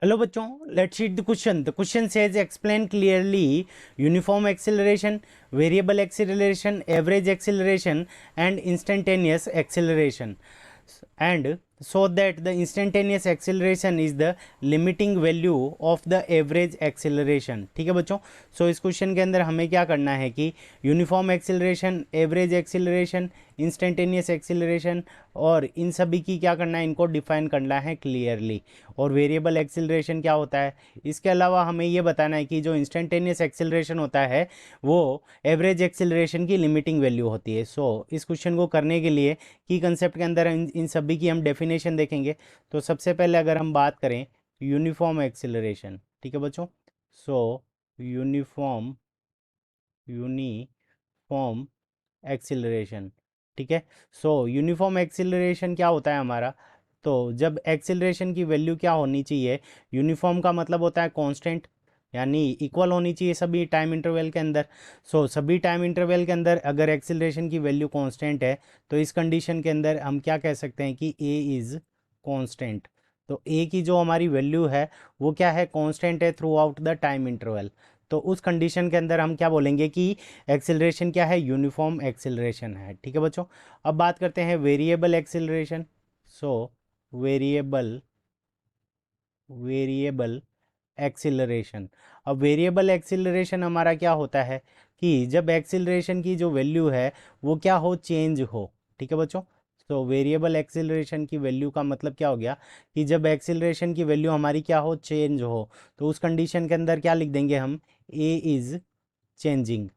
Hello बच्चों, let's read the question. The question says explain clearly uniform acceleration, variable acceleration, average acceleration and instantaneous acceleration. And so that the instantaneous acceleration is the limiting value of the average acceleration. ठीक है बच्चों, सो इस question के अंदर हमें क्या करना है कि uniform acceleration, average acceleration, instantaneous acceleration और इन सभी की क्या करना है, इनको डिफाइन करना है क्लियरली। और वेरिएबल एक्सेलरेशन क्या होता है, इसके अलावा हमें ये बताना है कि जो इंस्टेंटेनियस एक्सेलरेशन होता है वो एवरेज एक्सेलरेशन की लिमिटिंग वैल्यू होती है। सो इस क्वेश्चन को करने के लिए की कंसेप्ट के अंदर इन सभी की हम डेफिनेशन देखेंगे। तो सबसे पहले अगर हम बात करें यूनिफॉर्म एक्सेलरेशन, ठीक है बच्चों, सो यूनिफॉर्म यूनिफॉर्म एक्सेलरेशन, ठीक है। सो यूनिफॉर्म एक्सेलरेशन क्या होता है हमारा, तो जब एक्सेलरेशन की वैल्यू क्या होनी चाहिए, यूनिफॉर्म का मतलब होता है कांस्टेंट, यानी इक्वल होनी चाहिए सभी टाइम इंटरवल के अंदर। सो सभी टाइम इंटरवल के अंदर अगर एक्सेलरेशन की वैल्यू कांस्टेंट है तो इस कंडीशन के अंदर हम क्या कह सकते हैं कि ए इज़ कांस्टेंट। तो ए की जो हमारी वैल्यू है वो क्या है, कांस्टेंट है through out the time interval. तो उस कंडीशन के अंदर हम क्या बोलेंगे कि एक्सेलरेशन क्या है, यूनिफॉर्म एक्सेलरेशन है। ठीक है बच्चों, अब बात करते हैं variable acceleration. So variable variable acceleration. अब वेरिएबल एक्सेलरेशन हमारा क्या होता है कि जब एक्सेलरेशन की जो वैल्यू है वो क्या हो, चेंज हो। ठीक है बच्चों, तो वेरिएबल एक्सेलरेशन की वैल्यू का मतलब क्या हो गया कि जब एक्सेलरेशन की वैल्यू हमारी क्या हो, चेंज हो, तो उस कंडीशन के अंदर क्या लिख देंगे हम, ए इज़ चेंजिंग।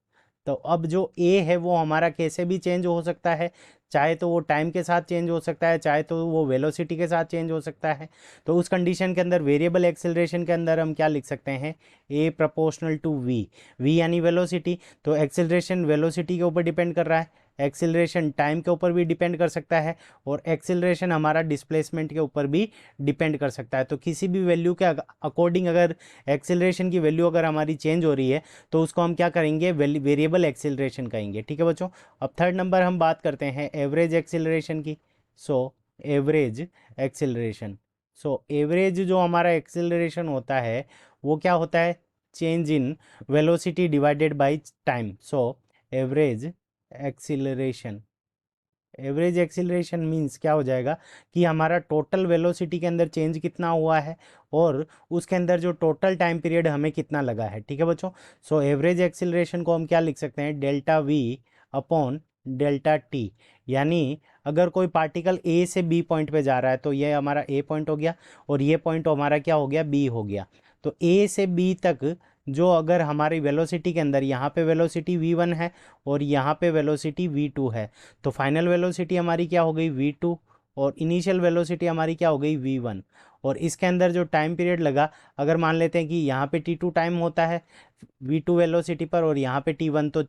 तो अब जो ए है वो हमारा कैसे भी चेंज हो सकता है, चाहे तो वो टाइम के साथ चेंज हो सकता है, चाहे तो वो वेलोसिटी के साथ चेंज हो सकता है। तो उस कंडीशन के अंदर वेरिएबल एक्सेलरेशन के अंदर हम क्या लिख सकते हैं, ए प्रोपोर्शनल टू वी। वी यानी वेलोसिटी, तो एक्सेलरेशन वेलोसिटी के ऊपर डिपेंड कर रहा है, एक्सेलरेशन टाइम के ऊपर भी डिपेंड कर सकता है और एक्सेलरेशन हमारा डिस्प्लेसमेंट के ऊपर भी डिपेंड कर सकता है। तो किसी भी वैल्यू के अकॉर्डिंग अगर एक्सेलरेशन की वैल्यू अगर हमारी चेंज हो रही है तो उसको हम क्या करेंगे, वेरिएबल एक्सेलरेशन कहेंगे। ठीक है बच्चों, अब थर्ड नंबर हम बात करते हैं एवरेज एक्सेलरेशन की। So average acceleration, so average जो हमारा एक्सेलरेशन होता है वो क्या होता है, change in velocity divided by time. So average acceleration, average acceleration means क्या हो जाएगा कि हमारा टोटल वेलोसिटी के अंदर चेंज कितना हुआ है और उसके अंदर जो टोटल टाइम पीरियड हमें कितना लगा है। ठीक है बच्चों, सो एवरेज एक्सीलरेशन को हम क्या लिख सकते हैं, delta we upon delta T. यानी अगर कोई पार्टिकल ए से बी पॉइंट पे जा रहा है तो ये हमारा ए पॉइंट हो गया और ये पॉइंट हमारा क्या हो गया, बी हो गया। तो ए से बी तक जो अगर हमारी वेलोसिटी के अंदर यहाँ पे वेलोसिटी v1 है और यहाँ पे वेलोसिटी v2 है, तो फाइनल वेलोसिटी हमारी क्या हो गई, v2, और इनिशियल वेलोसिटी हमारी क्या हो गई, v1। और इसके अंदर जो टाइम पीरियड लगा, अगर मान लेते हैं कि यहाँ पे t2 टाइम होता है v2 वेलोसिटी पर और यहाँ पे t1, तो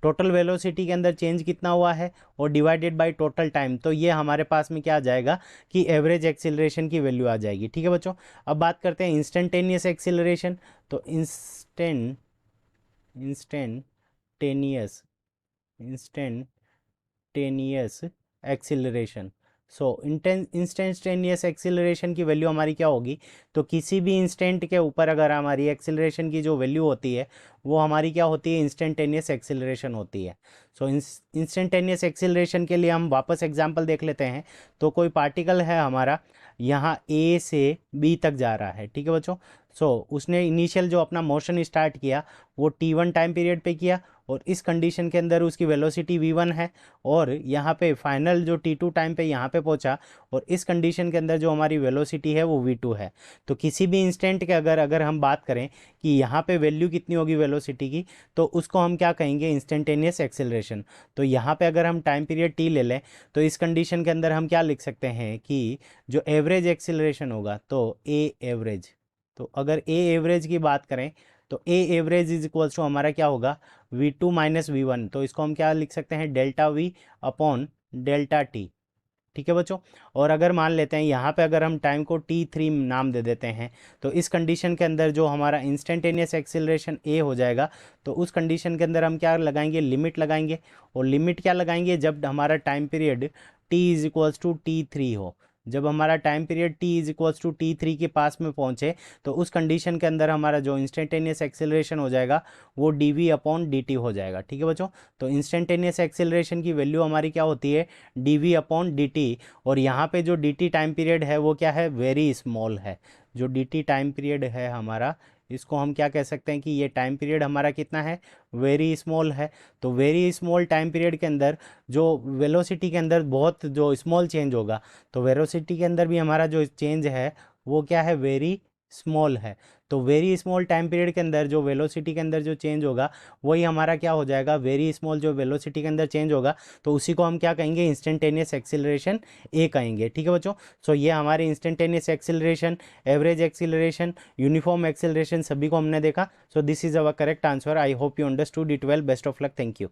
टोटल वेलोसिटी के अंदर चेंज कितना हुआ है और डिवाइडेड बाय टोटल टाइम, तो ये हमारे पास में क्या आ जाएगा कि एवरेज एक्सीलरेशन की वैल्यू आ जाएगी। ठीक है बच्चों, अब बात करते हैं इंस्टेंटेनियस एक्सीलरेशन। तो इंस्टेंटेनियस इंस्टेंटेनियस एक्सीलरेशन, सो इंस्टेंटेनियस एक्सीलरेशन की वैल्यू हमारी क्या होगी, तो किसी भी इंस्टेंट के ऊपर अगर हमारी एक्सीलरेशन की जो वैल्यू होती है वो हमारी क्या होती है, इंस्टेंटेनियस एक्सीलरेशन होती है। सो इंस्टेंटेनियस एक्सीलरेशन के लिए हम वापस एग्जांपल देख लेते हैं। तो कोई पार्टिकल है हमारा यहाँ ए से बी तक जा रहा है। ठीक है बच्चों, सो उसने इनिशियल जो अपना मोशन स्टार्ट किया वो t1 टाइम पीरियड पे किया और इस कंडीशन के अंदर उसकी वेलोसिटी v1 है और यहाँ पे फाइनल जो t2 टाइम पे यहाँ पे पहुँचा और इस कंडीशन के अंदर जो हमारी वेलोसिटी है वो v2 है। तो किसी भी इंस्टेंट के अगर अगर हम बात करें कि यहाँ पे वैल्यू कितनी होगी वेलोसिटी की, तो उसको हम क्या कहेंगे, इंस्टेंटेनियस एक्सेलरेशन। तो यहाँ पे अगर हम टाइम पीरियड t ले लें तो इस कंडीशन के अंदर हम क्या लिख सकते हैं कि जो एवरेज एक्सेलरेशन होगा तो ए एवरेज। तो अगर ए एवरेज की बात करें तो A average is equals to हमारा क्या होगा, v2 माइनस v1। तो इसको हम क्या लिख सकते हैं, delta we upon delta T. ठीक है बच्चों, और अगर मान लेते हैं यहाँ पे अगर हम टाइम को t3 नाम दे देते हैं तो इस कंडीशन के अंदर जो हमारा इंस्टेंटेनियस एक्सेलरेशन a हो जाएगा, तो उस कंडीशन के अंदर हम क्या लगाएंगे, लिमिट लगाएंगे। और लिमिट क्या लगाएंगे, जब हमारा time period t is equals to t3 हो। जब हमारा time period t is equals to t3 के पास में पहुंचे, तो उस कंडीशन के अंदर हमारा जो इंस्टेंटेनियस एक्सेलरेशन हो जाएगा वो dv अपॉन dt हो जाएगा। ठीक है बच्चों, तो इंस्टेंटेनियस एक्सेलरेशन की वैल्यू हमारी क्या होती है, dv अपॉन dt। और यहाँ पे जो dt टाइम पीरियड है वो क्या है, वेरी स्मॉल है। जो dt टाइम पीरियड है हमारा, इसको हम क्या कह सकते हैं कि ये टाइम पीरियड हमारा कितना है, वेरी स्मॉल है। तो वेरी स्मॉल टाइम पीरियड के अंदर जो वेलोसिटी के अंदर बहुत जो स्मॉल चेंज होगा, तो वेलोसिटी के अंदर भी हमारा जो चेंज है वो क्या है, वेरी स्मॉल है। तो वेरी स्मॉल टाइम पीरियड के अंदर जो वेलोसिटी के अंदर जो चेंज होगा वही हमारा क्या हो जाएगा, वेरी स्मॉल जो वेलोसिटी के अंदर चेंज होगा, तो उसी को हम क्या कहेंगे, इंस्टेंटेनियस एक्सिलरेशन ए कहेंगे। ठीक है बच्चों, सो ये हमारे instantaneous acceleration, average acceleration, uniform acceleration सभी को हमने देखा। So this is our correct answer. I hope you understood it well. Best of luck. Thank you.